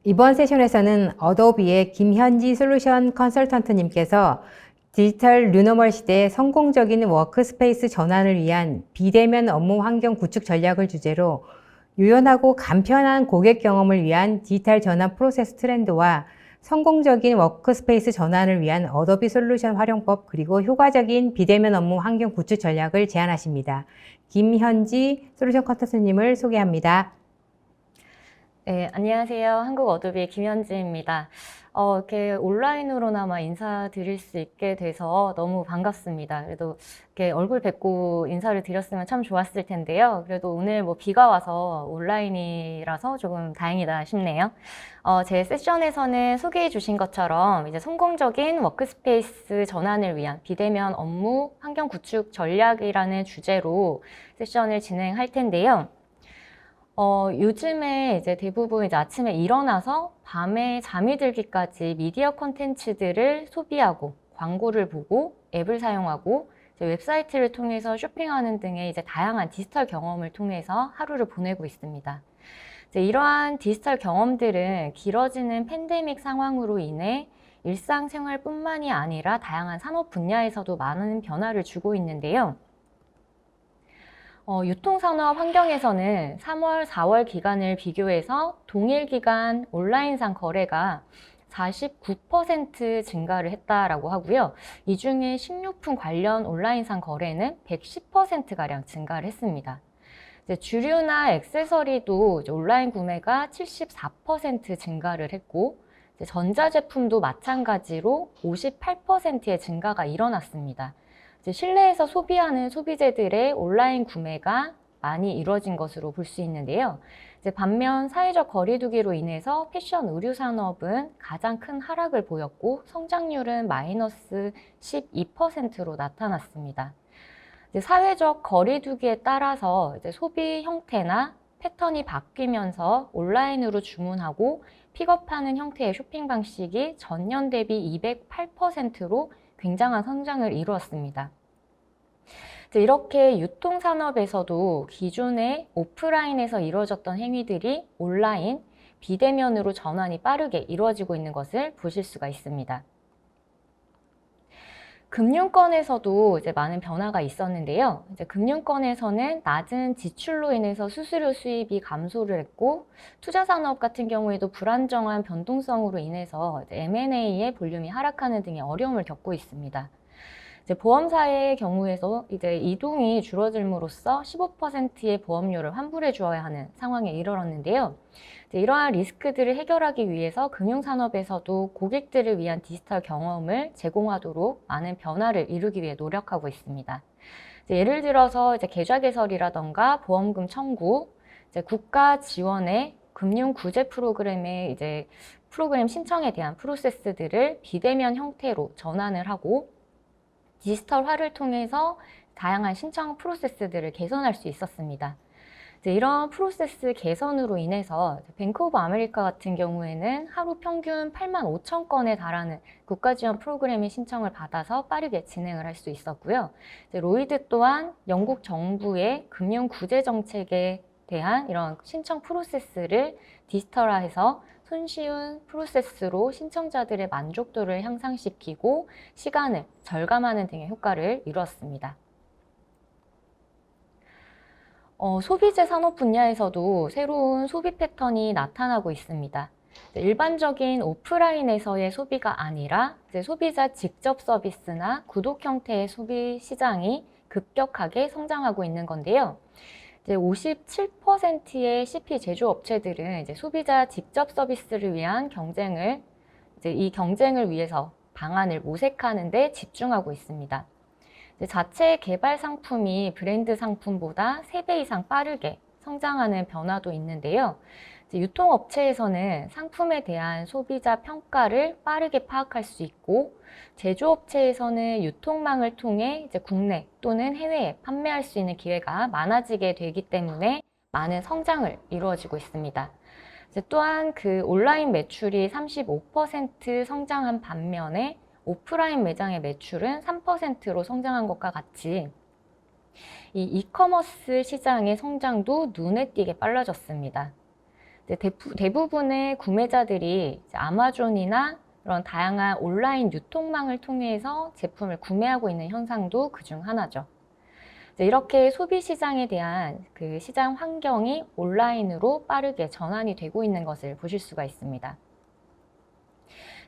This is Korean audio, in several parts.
이번 세션에서는 어도비의 김현지 솔루션 컨설턴트님께서 디지털 뉴노멀 시대의 성공적인 워크스페이스 전환을 위한 비대면 업무 환경 구축 전략을 주제로 유연하고 간편한 고객 경험을 위한 디지털 전환 프로세스 트렌드와 성공적인 워크스페이스 전환을 위한 어도비 솔루션 활용법 그리고 효과적인 비대면 업무 환경 구축 전략을 제안하십니다. 김현지 솔루션 컨설턴트님을 소개합니다. 네, 안녕하세요. 한국 어도비의 김현지입니다. 이렇게 온라인으로나마 인사드릴 수 있게 돼서 너무 반갑습니다. 그래도 이렇게 얼굴 뵙고 인사를 드렸으면 참 좋았을 텐데요. 그래도 오늘 비가 와서 온라인이라서 조금 다행이다 싶네요. 제 세션에서는 소개해 주신 것처럼 이제 성공적인 워크스페이스 전환을 위한 비대면 업무 환경 구축 전략이라는 주제로 세션을 진행할 텐데요. 요즘에 이제 대부분 이제 아침에 일어나서 밤에 잠이 들기까지 미디어 콘텐츠들을 소비하고 광고를 보고 앱을 사용하고 이제 웹사이트를 통해서 쇼핑하는 등의 이제 다양한 디지털 경험을 통해서 하루를 보내고 있습니다. 이제 이러한 디지털 경험들은 길어지는 팬데믹 상황으로 인해 일상생활뿐만이 아니라 다양한 산업 분야에서도 많은 변화를 주고 있는데요. 유통산업 환경에서는 3월, 4월 기간을 비교해서 동일 기간 온라인상 거래가 49% 증가를 했다라고 하고요. 이 중에 식료품 관련 온라인상 거래는 110%가량 증가를 했습니다. 이제 주류나 액세서리도 이제 온라인 구매가 74% 증가를 했고, 이제 전자제품도 마찬가지로 58%의 증가가 일어났습니다. 실내에서 소비하는 소비재들의 온라인 구매가 많이 이루어진 것으로 볼 수 있는데요. 반면 사회적 거리두기로 인해서 패션 의류 산업은 가장 큰 하락을 보였고 성장률은 마이너스 12%로 나타났습니다. 사회적 거리두기에 따라서 소비 형태나 패턴이 바뀌면서 온라인으로 주문하고 픽업하는 형태의 쇼핑 방식이 전년 대비 208%로 굉장한 성장을 이루었습니다. 이렇게 유통산업에서도 기존의 오프라인에서 이루어졌던 행위들이 온라인, 비대면으로 전환이 빠르게 이루어지고 있는 것을 보실 수가 있습니다. 금융권에서도 이제 많은 변화가 있었는데요. 금융권에서는 낮은 지출로 인해서 수수료 수입이 감소를 했고, 투자산업 같은 경우에도 불안정한 변동성으로 인해서 M&A의 볼륨이 하락하는 등의 어려움을 겪고 있습니다. 보험사의 경우에서 이제 이동이 줄어들므로써 15%의 보험료를 환불해 주어야 하는 상황에 이르렀는데요. 이러한 리스크들을 해결하기 위해서 금융산업에서도 고객들을 위한 디지털 경험을 제공하도록 많은 변화를 이루기 위해 노력하고 있습니다. 예를 들어서 계좌 개설이라던가 보험금 청구, 국가 지원의 금융 구제 프로그램의 프로그램 신청에 대한 프로세스들을 비대면 형태로 전환을 하고 디지털화를 통해서 다양한 신청 프로세스들을 개선할 수 있었습니다. 이런 프로세스 개선으로 인해서 뱅크 오브 아메리카 같은 경우에는 하루 평균 85,000건에 달하는 국가지원 프로그램의 신청을 받아서 빠르게 진행을 할 수 있었고요. 로이드 또한 영국 정부의 금융 구제 정책에 대한 이런 신청 프로세스를 디지털화해서 손쉬운 프로세스로 신청자들의 만족도를 향상시키고 시간을 절감하는 등의 효과를 이루었습니다. 소비재 산업 분야에서도 새로운 소비 패턴이 나타나고 있습니다. 일반적인 오프라인에서의 소비가 아니라 소비자 직접 서비스나 구독 형태의 소비 시장이 급격하게 성장하고 있는 건데요. 57%의 CP 제조업체들은 소비자 직접 서비스를 위한 이 경쟁을 위해서 방안을 모색하는 데 집중하고 있습니다. 자체 개발 상품이 브랜드 상품보다 3배 이상 빠르게 성장하는 변화도 있는데요. 유통업체에서는 상품에 대한 소비자 평가를 빠르게 파악할 수 있고, 제조업체에서는 유통망을 통해 국내 또는 해외에 판매할 수 있는 기회가 많아지게 되기 때문에 많은 성장을 이루어지고 있습니다. 또한 온라인 매출이 35% 성장한 반면에 오프라인 매장의 매출은 3%로 성장한 것과 같이 이 이커머스 시장의 성장도 눈에 띄게 빨라졌습니다. 이제 대부분의 구매자들이 이제 아마존이나 그런 다양한 온라인 유통망을 통해서 제품을 구매하고 있는 현상도 그중 하나죠. 이렇게 소비 시장에 대한 그 시장 환경이 온라인으로 빠르게 전환이 되고 있는 것을 보실 수가 있습니다.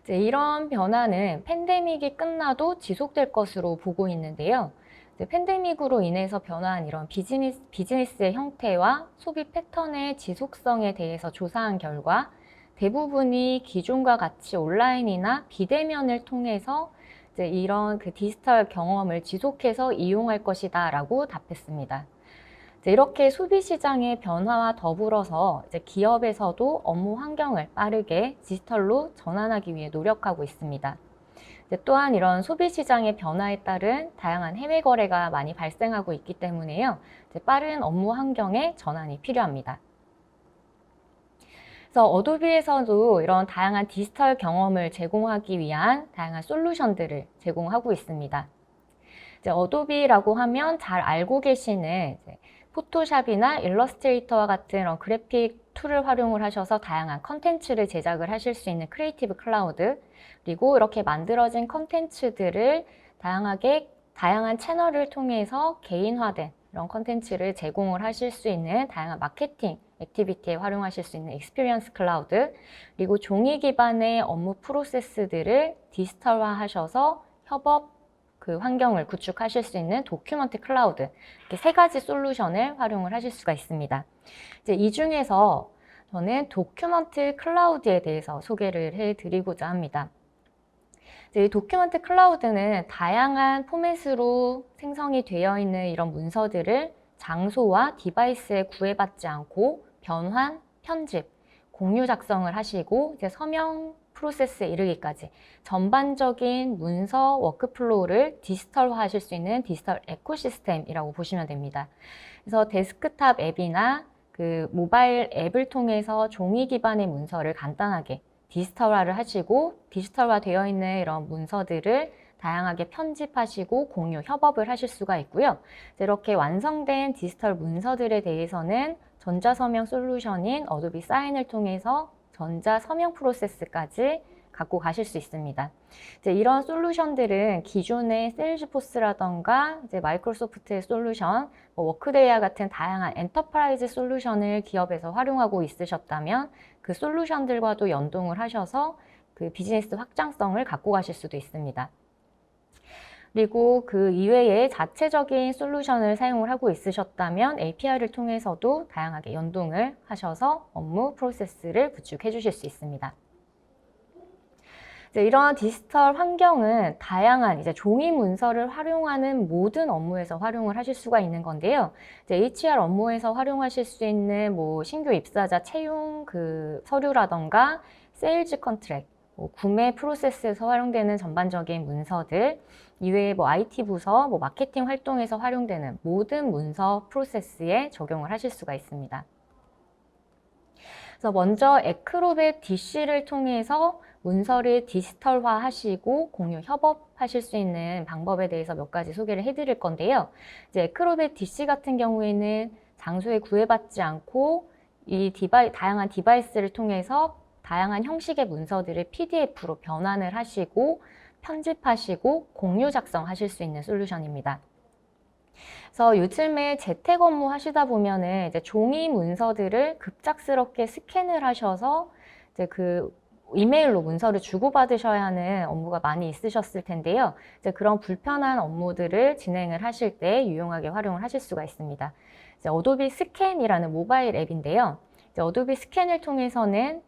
이런 변화는 팬데믹이 끝나도 지속될 것으로 보고 있는데요. 팬데믹으로 인해서 변화한 이런 비즈니스의 형태와 소비 패턴의 지속성에 대해서 조사한 결과 대부분이 기존과 같이 온라인이나 비대면을 통해서 이런 그 디지털 경험을 지속해서 이용할 것이다 라고 답했습니다. 이렇게 소비 시장의 변화와 더불어서 기업에서도 업무 환경을 빠르게 디지털로 전환하기 위해 노력하고 있습니다. 또한 이런 소비 시장의 변화에 따른 다양한 해외 거래가 많이 발생하고 있기 때문에요. 빠른 업무 환경의 전환이 필요합니다. 그래서 어도비에서도 이런 다양한 디지털 경험을 제공하기 위한 다양한 솔루션들을 제공하고 있습니다. 어도비라고 하면 잘 알고 계시는 포토샵이나 일러스트레이터와 같은 이런 그래픽 툴을 활용을 하셔서 다양한 컨텐츠를 제작을 하실 수 있는 크리에이티브 클라우드, 그리고 이렇게 만들어진 컨텐츠들을 다양한 채널을 통해서 개인화된 이런 컨텐츠를 제공을 하실 수 있는 다양한 마케팅 액티비티에 활용하실 수 있는 익스피리언스 클라우드, 그리고 종이 기반의 업무 프로세스들을 디지털화 하셔서 협업 환경을 구축하실 수 있는 도큐먼트 클라우드, 이렇게 세 가지 솔루션을 활용을 하실 수가 있습니다. 이 중에서 저는 도큐먼트 클라우드에 대해서 소개를 해드리고자 합니다. 이 도큐먼트 클라우드는 다양한 포맷으로 생성이 되어 있는 이런 문서들을 장소와 디바이스에 구애받지 않고 변환, 편집, 공유 작성을 하시고 서명 프로세스에 이르기까지 전반적인 문서 워크플로우를 디지털화 하실 수 있는 디지털 에코시스템이라고 보시면 됩니다. 그래서 데스크탑 앱이나 그 모바일 앱을 통해서 종이 기반의 문서를 간단하게 디지털화를 하시고 디지털화 되어 있는 이런 문서들을 다양하게 편집하시고 공유, 협업을 하실 수가 있고요. 이렇게 완성된 디지털 문서들에 대해서는 전자서명 솔루션인 어도비 사인을 통해서 전자서명 프로세스까지 갖고 가실 수 있습니다. 이런 솔루션들은 기존의 세일즈포스라던가 마이크로소프트의 솔루션, 워크데이와 같은 다양한 엔터프라이즈 솔루션을 기업에서 활용하고 있으셨다면 그 솔루션들과도 연동을 하셔서 그 비즈니스 확장성을 갖고 가실 수도 있습니다. 그리고 그 이외에 자체적인 솔루션을 사용을 하고 있으셨다면 API를 통해서도 다양하게 연동을 하셔서 업무 프로세스를 구축해 주실 수 있습니다. 이러한 디지털 환경은 다양한 종이 문서를 활용하는 모든 업무에서 활용을 하실 수가 있는 건데요. HR 업무에서 활용하실 수 있는 신규 입사자 채용 그 서류라던가 세일즈 컨트랙, 구매 프로세스에서 활용되는 전반적인 문서들, 이외에 IT 부서, 마케팅 활동에서 활용되는 모든 문서 프로세스에 적용을 하실 수가 있습니다. 그래서 먼저 에크로벳 DC를 통해서 문서를 디지털화 하시고 공유 협업하실 수 있는 방법에 대해서 몇 가지 소개를 해드릴 건데요. 에크로벳 DC 같은 경우에는 장소에 구애받지 않고 이 다양한 디바이스를 통해서 다양한 형식의 문서들을 PDF로 변환을 하시고 편집하시고 공유 작성하실 수 있는 솔루션입니다. 그래서 요즘에 재택 업무 하시다 보면은 종이 문서들을 급작스럽게 스캔을 하셔서 그 이메일로 문서를 주고받으셔야 하는 업무가 많이 있으셨을 텐데요. 그런 불편한 업무들을 진행을 하실 때 유용하게 활용을 하실 수가 있습니다. 어도비 스캔이라는 모바일 앱인데요. 어도비 스캔을 통해서는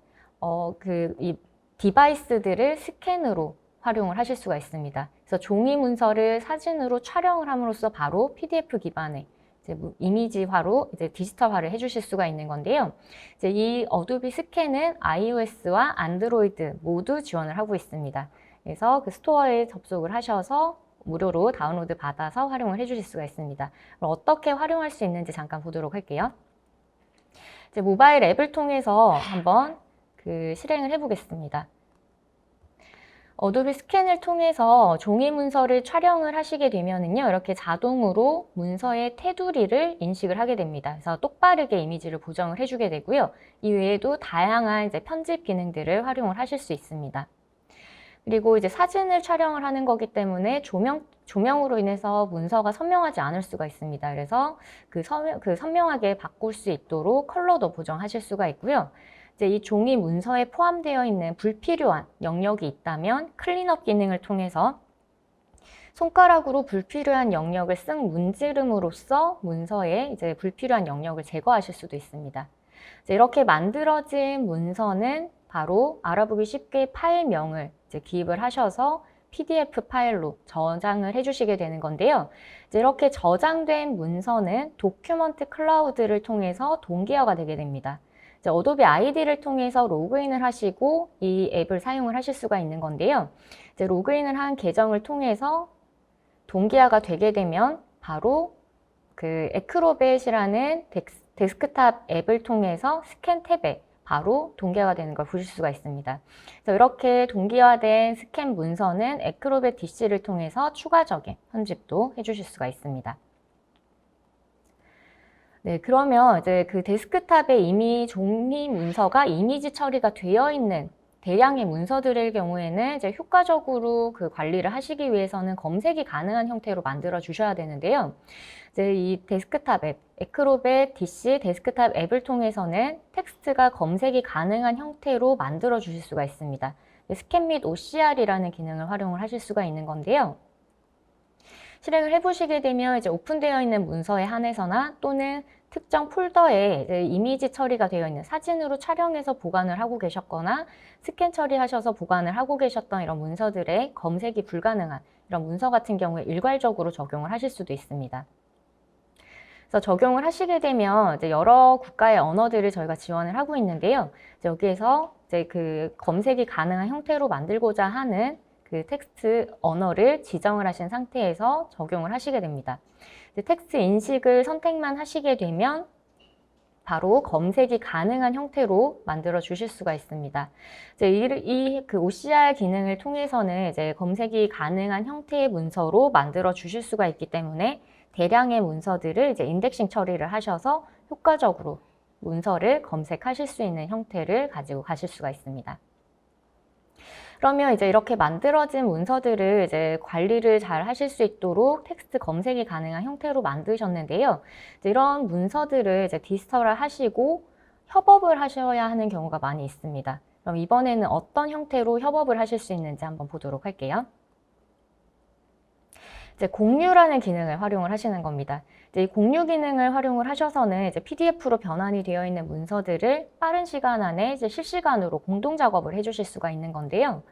이 디바이스들을 스캔으로 활용을 하실 수가 있습니다. 그래서 종이 문서를 사진으로 촬영을 함으로써 바로 PDF 기반의 이미지화로 디지털화를 해주실 수가 있는 건데요. 이 어도비 스캔은 iOS와 안드로이드 모두 지원을 하고 있습니다. 그래서 그 스토어에 접속을 하셔서 무료로 다운로드 받아서 활용을 해주실 수가 있습니다. 그럼 어떻게 활용할 수 있는지 잠깐 보도록 할게요. 모바일 앱을 통해서 한번 실행을 해보겠습니다. 어도비 스캔을 통해서 종이 문서를 촬영을 하시게 되면은요, 이렇게 자동으로 문서의 테두리를 인식을 하게 됩니다. 그래서 똑바르게 이미지를 보정을 해주게 되고요. 이 외에도 다양한 이제 편집 기능들을 활용을 하실 수 있습니다. 그리고 이제 사진을 촬영을 하는 거기 때문에 조명으로 인해서 문서가 선명하지 않을 수가 있습니다. 그래서 그 선명하게 바꿀 수 있도록 컬러도 보정하실 수가 있고요. 이제 이 종이 문서에 포함되어 있는 불필요한 영역이 있다면 클린업 기능을 통해서 손가락으로 불필요한 영역을 쓱 문지름으로써 문서에 이제 불필요한 영역을 제거하실 수도 있습니다. 이제 이렇게 만들어진 문서는 바로 알아보기 쉽게 파일명을 이제 기입을 하셔서 PDF 파일로 저장을 해주시게 되는 건데요. 이제 이렇게 저장된 문서는 도큐먼트 클라우드를 통해서 동기화가 되게 됩니다. 이제 어도비 아이디를 통해서 로그인을 하시고 이 앱을 사용을 하실 수가 있는 건데요. 이제 로그인을 한 계정을 통해서 동기화가 되게 되면 바로 그 에크로벳이라는 데스크탑 앱을 통해서 스캔 탭에 바로 동기화가 되는 걸 보실 수가 있습니다. 그래서 이렇게 동기화된 스캔 문서는 에크로벳 DC를 통해서 추가적인 편집도 해주실 수가 있습니다. 네, 그러면 이제 그 데스크탑에 이미 종이 문서가 이미지 처리가 되어 있는 대량의 문서들의 경우에는 이제 효과적으로 그 관리를 하시기 위해서는 검색이 가능한 형태로 만들어 주셔야 되는데요. 이제 이 데스크탑 앱, 에크로벳 DC 데스크탑 앱을 통해서는 텍스트가 검색이 가능한 형태로 만들어 주실 수가 있습니다. 스캔 및 OCR이라는 기능을 활용을 하실 수가 있는 건데요. 실행을 해보시게 되면 이제 오픈되어 있는 문서에 한해서나 또는 특정 폴더에 이제 이미지 처리가 되어 있는 사진으로 촬영해서 보관을 하고 계셨거나 스캔 처리하셔서 보관을 하고 계셨던 이런 문서들의 검색이 불가능한 이런 문서 같은 경우에 일괄적으로 적용을 하실 수도 있습니다. 그래서 적용을 하시게 되면 이제 여러 국가의 언어들을 저희가 지원을 하고 있는데요. 이제 여기에서 이제 그 검색이 가능한 형태로 만들고자 하는 그 텍스트 언어를 지정을 하신 상태에서 적용을 하시게 됩니다. 텍스트 인식을 선택만 하시게 되면 바로 검색이 가능한 형태로 만들어 주실 수가 있습니다. 이제 그 OCR 기능을 통해서는 이제 검색이 가능한 형태의 문서로 만들어 주실 수가 있기 때문에 대량의 문서들을 이제 인덱싱 처리를 하셔서 효과적으로 문서를 검색하실 수 있는 형태를 가지고 가실 수가 있습니다. 그러면 이제 이렇게 만들어진 문서들을 이제 관리를 잘 하실 수 있도록 텍스트 검색이 가능한 형태로 만드셨는데요. 이제 이런 문서들을 이제 디지털화 하시고 협업을 하셔야 하는 경우가 많이 있습니다. 그럼 이번에는 어떤 형태로 협업을 하실 수 있는지 한번 보도록 할게요. 이제 공유라는 기능을 활용을 하시는 겁니다. 이제 이 공유 기능을 활용을 하셔서는 이제 PDF로 변환이 되어 있는 문서들을 빠른 시간 안에 이제 실시간으로 공동 작업을 해주실 수가 있는 건데요.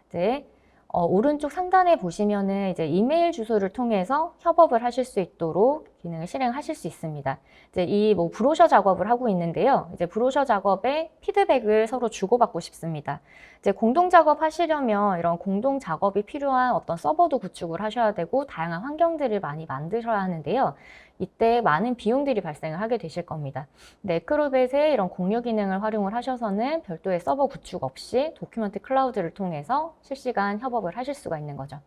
이제 오른쪽 상단에 보시면은 이제 이메일 주소를 통해서 협업을 하실 수 있도록 기능을 실행하실 수 있습니다. 이제 이 브로셔 작업을 하고 있는데요. 이제 브로셔 작업에 피드백을 서로 주고받고 싶습니다. 이제 공동 작업 하시려면 이런 공동 작업이 필요한 어떤 서버도 구축을 하셔야 되고 다양한 환경들을 많이 만드셔야 하는데요. 이때 많은 비용들이 발생을 하게 되실 겁니다. 근데 에크로벳의 이런 공유 기능을 활용을 하셔서는 별도의 서버 구축 없이 도큐먼트 클라우드를 통해서 실시간 협업을 하실 수가 있는 거죠.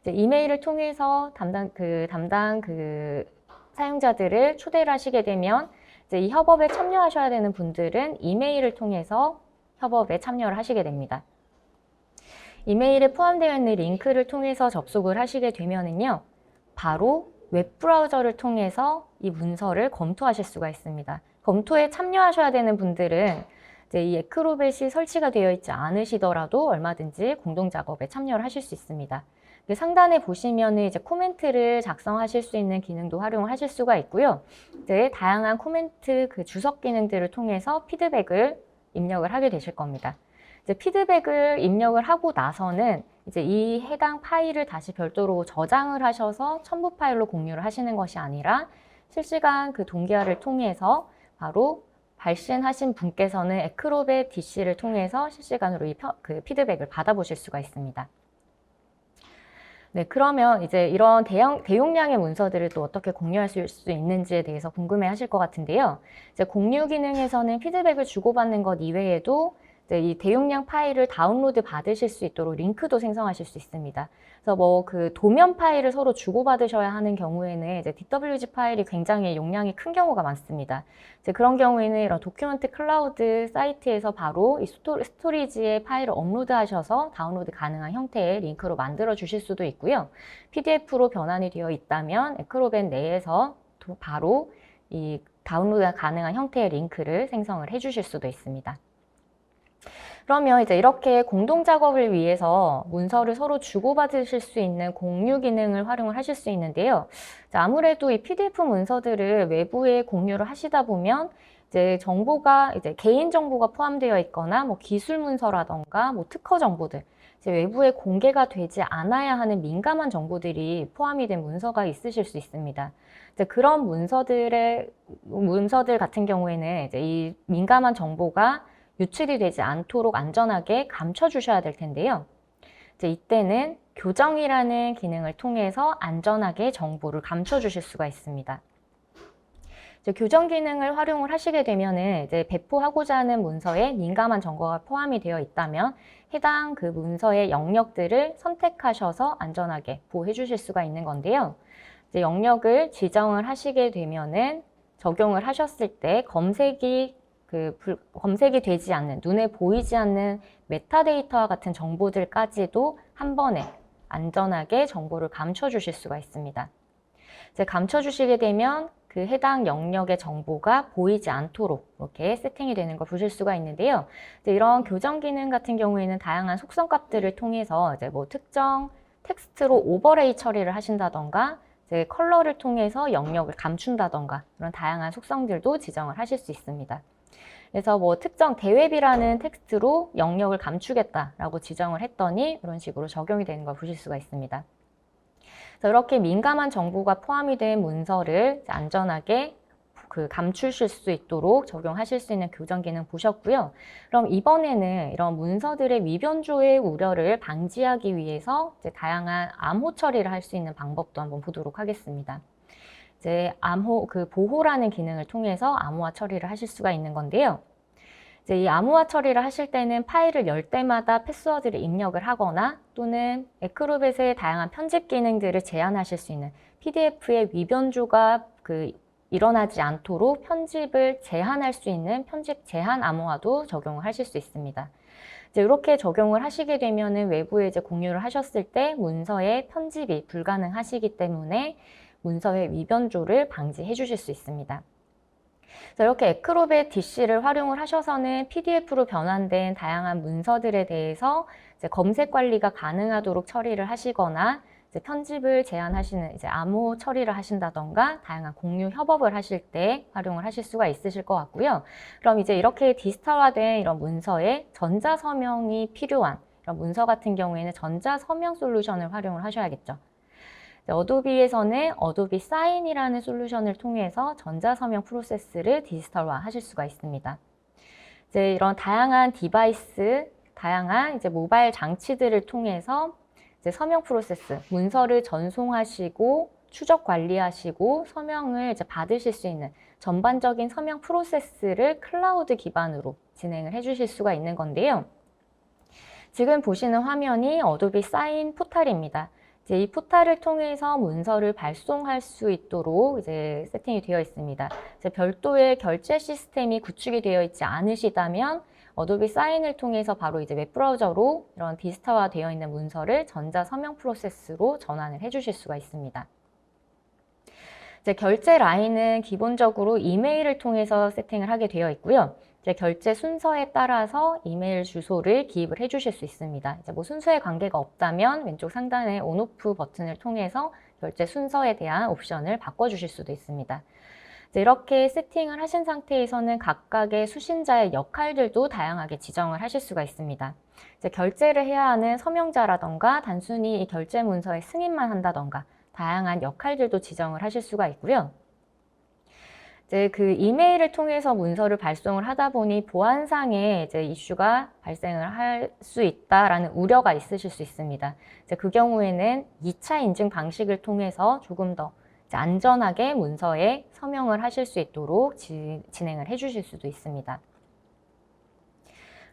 이제 이메일을 통해서 담당 사용자들을 초대를 하시게 되면 이제 이 협업에 참여하셔야 되는 분들은 이메일을 통해서 협업에 참여를 하시게 됩니다. 이메일에 포함되어 있는 링크를 통해서 접속을 하시게 되면은요, 바로 웹브라우저를 통해서 이 문서를 검토하실 수가 있습니다. 검토에 참여하셔야 되는 분들은 이제 이 에크로벳이 설치가 되어 있지 않으시더라도 얼마든지 공동 작업에 참여를 하실 수 있습니다. 상단에 보시면은 이제 코멘트를 작성하실 수 있는 기능도 활용을 하실 수가 있고요. 이제 다양한 코멘트 그 주석 기능들을 통해서 피드백을 입력을 하게 되실 겁니다. 이제 피드백을 입력을 하고 나서는 이제 이 해당 파일을 다시 별도로 저장을 하셔서 첨부 파일로 공유를 하시는 것이 아니라 실시간 그 동기화를 통해서 바로 발신하신 분께서는 에크로벳 DC를 통해서 실시간으로 그 피드백을 받아보실 수가 있습니다. 네, 그러면 이제 이런 대용량의 문서들을 또 어떻게 공유할 수 있는지에 대해서 궁금해 하실 것 같은데요. 이제 공유 기능에서는 피드백을 주고받는 것 이외에도 이제 이 대용량 파일을 다운로드 받으실 수 있도록 링크도 생성하실 수 있습니다. 그래서 뭐 그 도면 파일을 서로 주고받으셔야 하는 경우에는 이제 DWG 파일이 굉장히 용량이 큰 경우가 많습니다. 이제 그런 경우에는 이런 도큐멘트 클라우드 사이트에서 바로 이 스토리지에 파일을 업로드하셔서 다운로드 가능한 형태의 링크로 만들어 주실 수도 있고요. PDF로 변환이 되어 있다면 에크로벳 내에서 바로 이 다운로드 가능한 형태의 링크를 생성을 해 주실 수도 있습니다. 그러면 이제 이렇게 공동 작업을 위해서 문서를 서로 주고받으실 수 있는 공유 기능을 활용을 하실 수 있는데요. 아무래도 이 PDF 문서들을 외부에 공유를 하시다 보면 이제 정보가 이제 개인 정보가 포함되어 있거나 뭐 기술 문서라던가 뭐 특허 정보들 이제 외부에 공개가 되지 않아야 하는 민감한 정보들이 포함이 된 문서가 있으실 수 있습니다. 이제 그런 문서들 같은 경우에는 이제 이 민감한 정보가 유출이 되지 않도록 안전하게 감춰주셔야 될 텐데요. 이제 이때는 교정이라는 기능을 통해서 안전하게 정보를 감춰주실 수가 있습니다. 이제 교정 기능을 활용을 하시게 되면은 이제 배포하고자 하는 문서에 민감한 정보가 포함이 되어 있다면 해당 그 문서의 영역들을 선택하셔서 안전하게 보호해 주실 수가 있는 건데요. 이제 영역을 지정을 하시게 되면은 적용을 하셨을 때 검색이 되지 않는, 눈에 보이지 않는 메타데이터와 같은 정보들까지도 한 번에 안전하게 정보를 감춰주실 수가 있습니다. 이제 감춰주시게 되면 그 해당 영역의 정보가 보이지 않도록 이렇게 세팅이 되는 걸 보실 수가 있는데요. 이제 이런 교정 기능 같은 경우에는 다양한 속성 값들을 통해서 이제 뭐 특정 텍스트로 오버레이 처리를 하신다던가 이제 컬러를 통해서 영역을 감춘다던가 그런 다양한 속성들도 지정을 하실 수 있습니다. 그래서 뭐 특정 대웹이라는 텍스트로 영역을 감추겠다라고 지정을 했더니 이런 식으로 적용이 되는 걸 보실 수가 있습니다. 그래서 이렇게 민감한 정보가 포함이 된 문서를 안전하게 감추실 수 있도록 적용하실 수 있는 교정 기능 보셨고요. 그럼 이번에는 이런 문서들의 위변조의 우려를 방지하기 위해서 이제 다양한 암호 처리를 할 수 있는 방법도 한번 보도록 하겠습니다. 이제 보호라는 기능을 통해서 암호화 처리를 하실 수가 있는 건데요. 이제 이 암호화 처리를 하실 때는 파일을 열 때마다 패스워드를 입력을 하거나 또는 에크로벳의 다양한 편집 기능들을 제한하실 수 있는 PDF의 위변조가 일어나지 않도록 편집을 제한할 수 있는 편집 제한 암호화도 적용을 하실 수 있습니다. 이제 이렇게 적용을 하시게 되면은 외부에 이제 공유를 하셨을 때 문서의 편집이 불가능하시기 때문에 문서의 위변조를 방지해 주실 수 있습니다. 그래서 이렇게 에크로벳 DC를 활용을 하셔서는 PDF로 변환된 다양한 문서들에 대해서 이제 검색 관리가 가능하도록 처리를 하시거나 이제 편집을 제한하시는 이제 암호 처리를 하신다던가 다양한 공유 협업을 하실 때 활용을 하실 수가 있으실 것 같고요. 그럼 이제 이렇게 디지털화된 이런 문서에 전자 서명이 필요한 이런 문서 같은 경우에는 전자 서명 솔루션을 활용을 하셔야겠죠. 어도비에서는 어도비 사인이라는 솔루션을 통해서 전자서명 프로세스를 디지털화 하실 수가 있습니다. 이제 이런 다양한 디바이스, 다양한 이제 모바일 장치들을 통해서 이제 서명 프로세스, 문서를 전송하시고 추적 관리하시고 서명을 이제 받으실 수 있는 전반적인 서명 프로세스를 클라우드 기반으로 진행을 해주실 수가 있는 건데요. 지금 보시는 화면이 어도비 사인 포탈입니다. 이제 이 포탈을 통해서 문서를 발송할 수 있도록 이제 세팅이 되어 있습니다. 이제 별도의 결제 시스템이 구축이 되어 있지 않으시다면 어도비 사인을 통해서 바로 이제 웹브라우저로 이런 디지털화 되어 있는 문서를 전자 서명 프로세스로 전환을 해주실 수가 있습니다. 이제 결제 라인은 기본적으로 이메일을 통해서 세팅을 하게 되어 있고요. 이제 결제 순서에 따라서 이메일 주소를 기입을 해주실 수 있습니다. 이제 뭐 순서에 관계가 없다면 왼쪽 상단의 온오프 버튼을 통해서 결제 순서에 대한 옵션을 바꿔주실 수도 있습니다. 이제 이렇게 세팅을 하신 상태에서는 각각의 수신자의 역할들도 다양하게 지정을 하실 수가 있습니다. 이제 결제를 해야 하는 서명자라던가 단순히 이 결제 문서에 승인만 한다던가 다양한 역할들도 지정을 하실 수가 있고요. 이제 그 이메일을 통해서 문서를 발송을 하다 보니 보안상의 이제 이슈가 발생을 할 수 있다라는 우려가 있으실 수 있습니다. 이제 그 경우에는 2차 인증 방식을 통해서 조금 더 이제 안전하게 문서에 서명을 하실 수 있도록 진행을 해주실 수도 있습니다.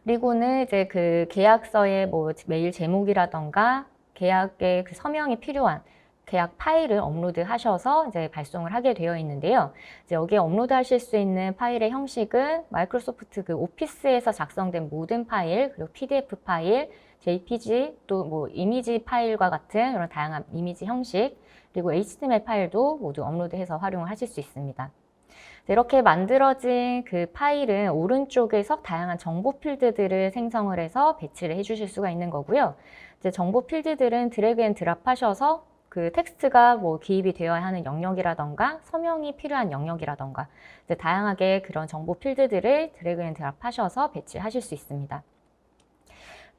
그리고는 이제 그 계약서의 뭐 메일 제목이라던가 계약의 그 서명이 필요한 계약 파일을 업로드 하셔서 이제 발송을 하게 되어 있는데요. 이제 여기에 업로드 하실 수 있는 파일의 형식은 마이크로소프트 그 오피스에서 작성된 모든 파일, 그리고 PDF 파일, JPG, 또 뭐 이미지 파일과 같은 이런 다양한 이미지 형식, 그리고 HTML 파일도 모두 업로드해서 활용을 하실 수 있습니다. 이렇게 만들어진 그 파일은 오른쪽에서 다양한 정보 필드들을 생성을 해서 배치를 해주실 수가 있는 거고요. 이제 정보 필드들은 드래그 앤 드랍 하셔서 그 텍스트가 뭐 기입이 되어야 하는 영역이라던가 서명이 필요한 영역이라던가 이제 다양하게 그런 정보 필드들을 드래그 앤 드랍 하셔서 배치하실 수 있습니다.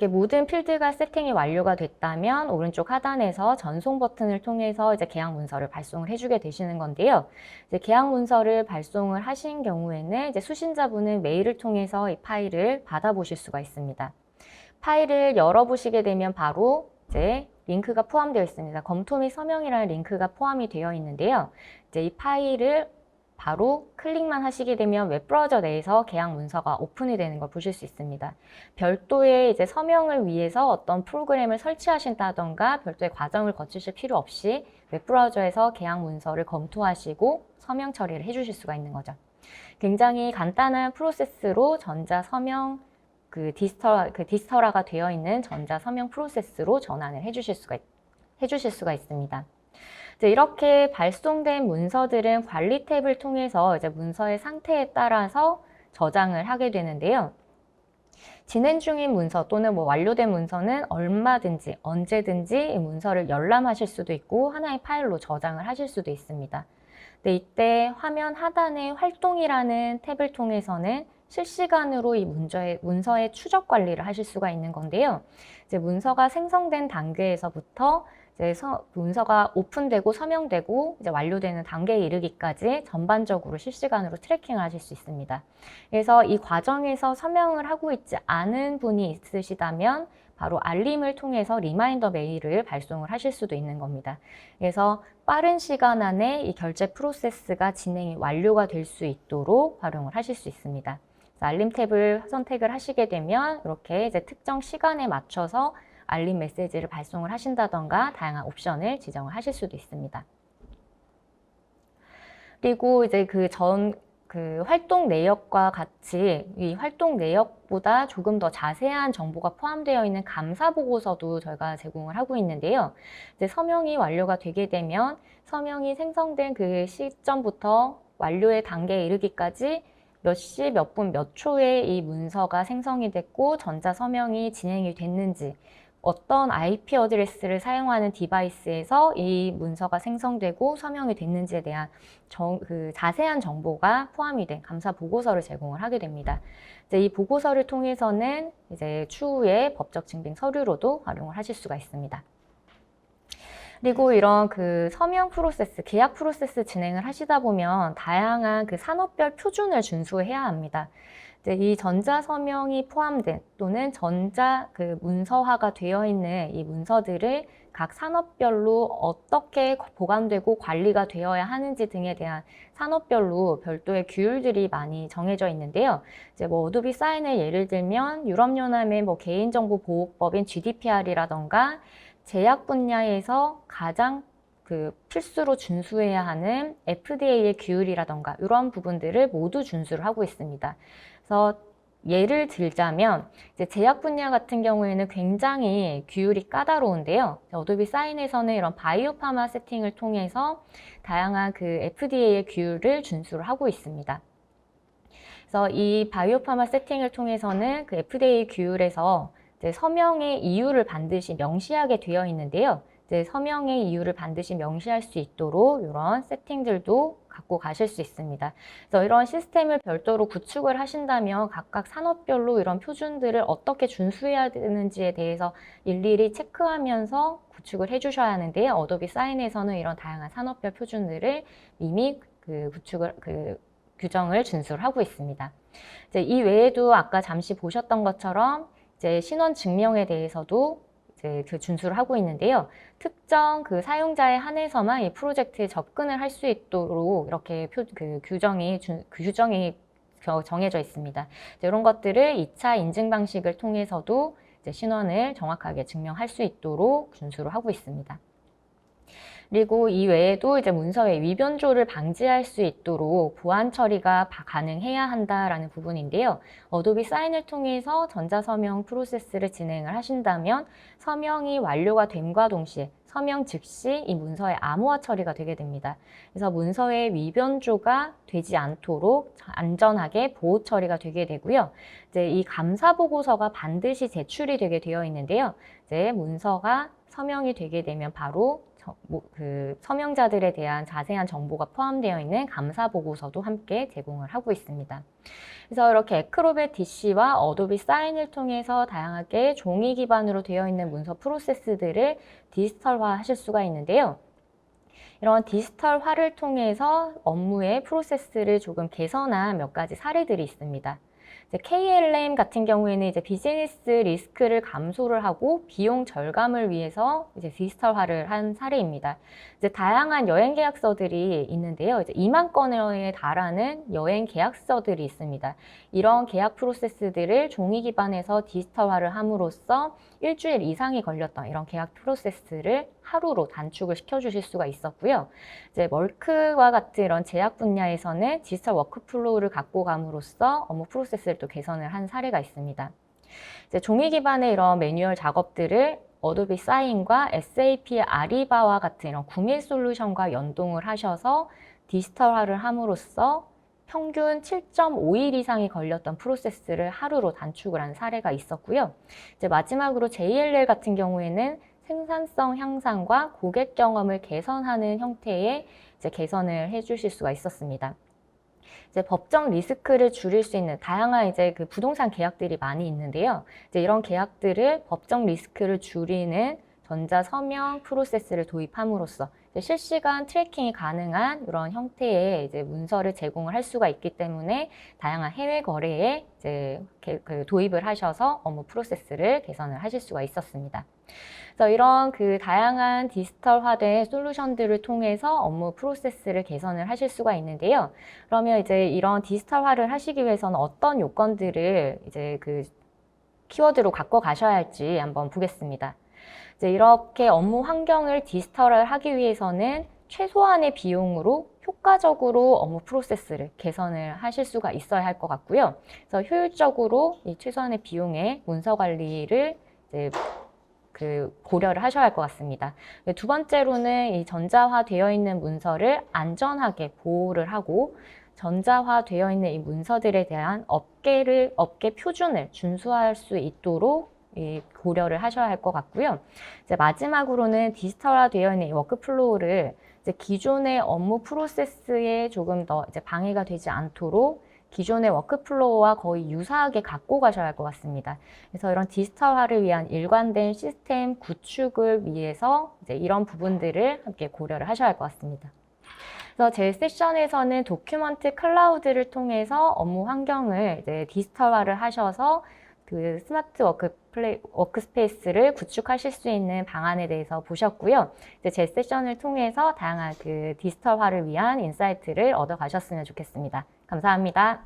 모든 필드가 세팅이 완료가 됐다면 오른쪽 하단에서 전송 버튼을 통해서 이제 계약 문서를 발송을 해주게 되시는 건데요. 이제 계약 문서를 발송을 하신 경우에는 이제 수신자분은 메일을 통해서 이 파일을 받아보실 수가 있습니다. 파일을 열어보시게 되면 바로 이제 링크가 포함되어 있습니다. 검토 및 서명이라는 링크가 포함이 되어 있는데요. 이제 이 파일을 바로 클릭만 하시게 되면 웹브라우저 내에서 계약 문서가 오픈이 되는 걸 보실 수 있습니다. 별도의 이제 서명을 위해서 어떤 프로그램을 설치하신다던가 별도의 과정을 거치실 필요 없이 웹브라우저에서 계약 문서를 검토하시고 서명 처리를 해주실 수가 있는 거죠. 굉장히 간단한 프로세스로 전자 서명 디스터라가 되어 있는 전자 서명 프로세스로 전환을 해주실 수가 있습니다. 이렇게 발송된 문서들은 관리 탭을 통해서 이제 문서의 상태에 따라서 저장을 하게 되는데요. 진행 중인 문서 또는 뭐 완료된 문서는 얼마든지 언제든지 이 문서를 열람하실 수도 있고 하나의 파일로 저장을 하실 수도 있습니다. 이때 화면 하단의 활동이라는 탭을 통해서는 실시간으로 이 문서의 추적 관리를 하실 수가 있는 건데요. 이제 문서가 생성된 단계에서부터 이제 문서가 오픈되고 서명되고 이제 완료되는 단계에 이르기까지 전반적으로 실시간으로 트래킹을 하실 수 있습니다. 그래서 이 과정에서 서명을 하고 있지 않은 분이 있으시다면 바로 알림을 통해서 리마인더 메일을 발송을 하실 수도 있는 겁니다. 그래서 빠른 시간 안에 이 결제 프로세스가 진행이 완료가 될 수 있도록 활용을 하실 수 있습니다. 알림 탭을 선택을 하시게 되면 이렇게 이제 특정 시간에 맞춰서 알림 메시지를 발송을 하신다던가 다양한 옵션을 지정을 하실 수도 있습니다. 그리고 이제 그 활동 내역과 같이 이 활동 내역보다 조금 더 자세한 정보가 포함되어 있는 감사 보고서도 저희가 제공을 하고 있는데요. 이제 서명이 완료가 되게 되면 서명이 생성된 그 시점부터 완료의 단계에 이르기까지 몇 시, 몇 분, 몇 초에 이 문서가 생성이 됐고 전자 서명이 진행이 됐는지 어떤 IP 어드레스를 사용하는 디바이스에서 이 문서가 생성되고 서명이 됐는지에 대한 자세한 정보가 포함이 된 감사 보고서를 제공을 하게 됩니다. 이제 이 보고서를 통해서는 이제 추후에 법적 증빙 서류로도 활용을 하실 수가 있습니다. 그리고 이런 그 서명 프로세스, 계약 프로세스 진행을 하시다 보면 다양한 그 산업별 표준을 준수해야 합니다. 이제 이 전자 서명이 포함된 또는 전자 그 문서화가 되어 있는 이 문서들을 각 산업별로 어떻게 보관되고 관리가 되어야 하는지 등에 대한 산업별로 별도의 규율들이 많이 정해져 있는데요. 이제 뭐 어도비 사인을 예를 들면 유럽연합의 뭐 개인정보보호법인 GDPR이라던가 제약 분야에서 가장 그 필수로 준수해야 하는 FDA의 규율이라던가 이런 부분들을 모두 준수를 하고 있습니다. 그래서 예를 들자면 이제 제약 분야 같은 경우에는 굉장히 규율이 까다로운데요. 어도비 사인에서는 이런 바이오 파마 세팅을 통해서 다양한 그 FDA의 규율을 준수를 하고 있습니다. 그래서 이 바이오 파마 세팅을 통해서는 그 FDA 규율에서 이제 서명의 이유를 반드시 명시하게 되어 있는데요. 이제 서명의 이유를 반드시 명시할 수 있도록 이런 세팅들도 갖고 가실 수 있습니다. 그래서 이런 시스템을 별도로 구축을 하신다면 각각 산업별로 이런 표준들을 어떻게 준수해야 되는지에 대해서 일일이 체크하면서 구축을 해주셔야 하는데요. 어도비 사인에서는 이런 다양한 산업별 표준들을 이미 규정을 준수를 하고 있습니다. 이제 이 외에도 아까 잠시 보셨던 것처럼 이제 신원 증명에 대해서도 이제 그 준수를 하고 있는데요. 특정 그 사용자에 한해서만 이 프로젝트에 접근을 할 수 있도록 이렇게 규정이 정해져 있습니다. 이런 것들을 2차 인증 방식을 통해서도 이제 신원을 정확하게 증명할 수 있도록 준수를 하고 있습니다. 그리고 이 외에도 이제 문서의 위변조를 방지할 수 있도록 보안 처리가 가능해야 한다라는 부분인데요. 어도비 사인을 통해서 전자서명 프로세스를 진행을 하신다면 서명이 완료가 됨과 동시에 서명 즉시 이 문서의 암호화 처리가 되게 됩니다. 그래서 문서의 위변조가 되지 않도록 안전하게 보호 처리가 되게 되고요. 이제 이 감사 보고서가 반드시 제출이 되게 되어 있는데요. 이제 문서가 서명이 되게 되면 바로 그 서명자들에 대한 자세한 정보가 포함되어 있는 감사 보고서도 함께 제공을 하고 있습니다. 그래서 이렇게 애크로벳 DC와 어도비 사인을 통해서 다양하게 종이 기반으로 되어 있는 문서 프로세스들을 디지털화 하실 수가 있는데요. 이런 디지털화를 통해서 업무의 프로세스를 조금 개선한 몇 가지 사례들이 있습니다. KLM 같은 경우에는 이제 비즈니스 리스크를 감소를 하고 비용 절감을 위해서 이제 디지털화를 한 사례입니다. 이제 다양한 여행 계약서들이 있는데요. 이제 2만 건에 달하는 여행 계약서들이 있습니다. 이런 계약 프로세스들을 종이 기반에서 디지털화를 함으로써 일주일 이상이 걸렸던 이런 계약 프로세스를 하루로 단축을 시켜주실 수가 있었고요. 이제 멀크와 같은 이런 제약 분야에서는 디지털 워크플로우를 갖고 감으로써 업무 프로세스를 또 개선을 한 사례가 있습니다. 이제 종이 기반의 이런 매뉴얼 작업들을 어도비 사인과 SAP 아리바와 같은 이런 구매 솔루션과 연동을 하셔서 디지털화를 함으로써 평균 7.5일 이상이 걸렸던 프로세스를 하루로 단축을 한 사례가 있었고요. 이제 마지막으로 JLL 같은 경우에는 생산성 향상과 고객 경험을 개선하는 형태의 이제 개선을 해주실 수가 있었습니다. 이제 법적 리스크를 줄일 수 있는 다양한 이제 그 부동산 계약들이 많이 있는데요. 이제 이런 계약들을 법적 리스크를 줄이는 전자 서명 프로세스를 도입함으로써 실시간 트래킹이 가능한 이런 형태의 이제 문서를 제공을 할 수가 있기 때문에 다양한 해외 거래에 이제 도입을 하셔서 업무 프로세스를 개선을 하실 수가 있었습니다. 그래서 이런 그 다양한 디지털화된 솔루션들을 통해서 업무 프로세스를 개선을 하실 수가 있는데요. 그러면 이제 이런 디지털화를 하시기 위해서는 어떤 요건들을 이제 그 키워드로 갖고 가셔야 할지 한번 보겠습니다. 이제 이렇게 업무 환경을 디지털화를 하기 위해서는 최소한의 비용으로 효과적으로 업무 프로세스를 개선을 하실 수가 있어야 할 것 같고요. 그래서 효율적으로 이 최소한의 비용의 문서 관리를 이제 고려를 하셔야 할 것 같습니다. 두 번째로는 이 전자화되어 있는 문서를 안전하게 보호를 하고 전자화되어 있는 이 문서들에 대한 업계 표준을 준수할 수 있도록 고려를 하셔야 할 것 같고요. 이제 마지막으로는 디지털화되어 있는 이 워크플로우를 이제 기존의 업무 프로세스에 조금 더 이제 방해가 되지 않도록 기존의 워크플로우와 거의 유사하게 갖고 가셔야 할 것 같습니다. 그래서 이런 디지털화를 위한 일관된 시스템 구축을 위해서 이제 이런 부분들을 함께 고려를 하셔야 할 것 같습니다. 그래서 제 세션에서는 도큐먼트 클라우드를 통해서 업무 환경을 이제 디지털화를 하셔서 그 스마트 워크스페이스를 구축하실 수 있는 방안에 대해서 보셨고요. 이제 제 세션을 통해서 다양한 그 디지털화를 위한 인사이트를 얻어 가셨으면 좋겠습니다. 감사합니다.